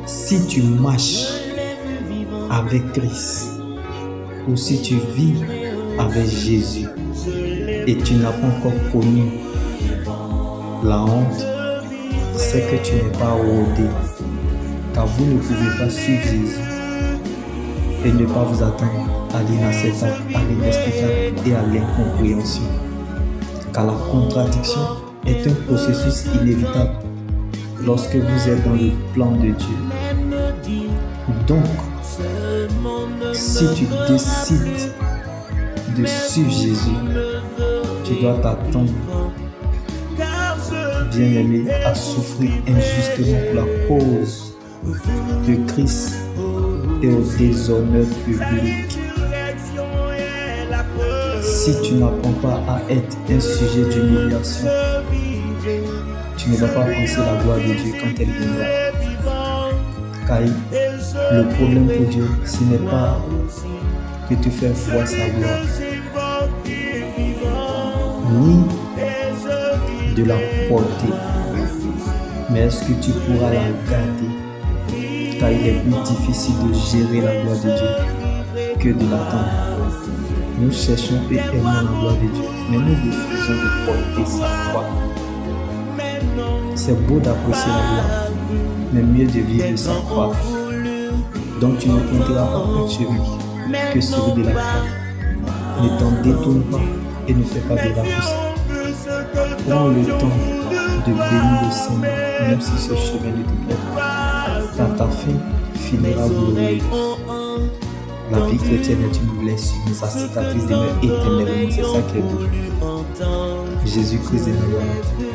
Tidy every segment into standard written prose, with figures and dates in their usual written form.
Si tu marches avec Christ ou si tu vis avec Jésus et tu n'as pas encore connu la honte, c'est que tu n'es pas rodé, car vous ne pouvez pas suivre Jésus et ne pas vous attendre à l'inacceptable, à l'inexplicable et à l'incompréhension. Car la contradiction est un processus inévitable lorsque vous êtes dans le plan de Dieu. Donc, si tu décides de suivre Jésus, tu dois t'attendre, bien-aimé, à souffrir injustement pour la cause de Christ et au déshonneur public. Si tu n'apprends pas à être un sujet d'humiliation, tu ne vas pas penser la gloire de Dieu quand elle viendra. Car le problème pour Dieu, ce n'est pas de te faire voir sa gloire, ni de la porter, mais est-ce que tu pourras la garder? Car il est plus difficile de gérer la gloire de Dieu que de l'attendre. Nous cherchons et aimons la gloire de Dieu, mais nous refusons de porter sa gloire. C'est beau d'apprécier la gloire, mais mieux de vivre sa croix. Donc tu ne prendras pas un chemin que celui de la croix. Ne t'en détourne pas et ne fais pas de raccourcis. Prends le temps de bénir le Seigneur, même si ce chemin ne te plaît pas, car ta fin finira glorieuse. La vie chrétienne est une blessure, mais sa cicatrice demeure éternellement. C'est ça qui est beau. Jésus-Christ est notre matin.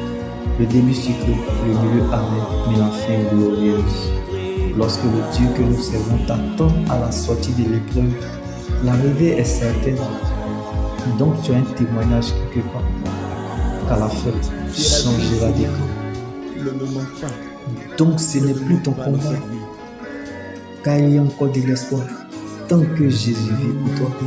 Le début sucré, le milieu amer, mais la fin glorieuse. Lorsque le Dieu que nous servons t'attend à la sortie de l'épreuve, l'arrivée est certaine. Donc tu as un témoignage quelque part, car la fête changera des camps. Donc ce n'est plus ton combat, car il y a encore de l'espoir, tant que Jésus vit pour toi.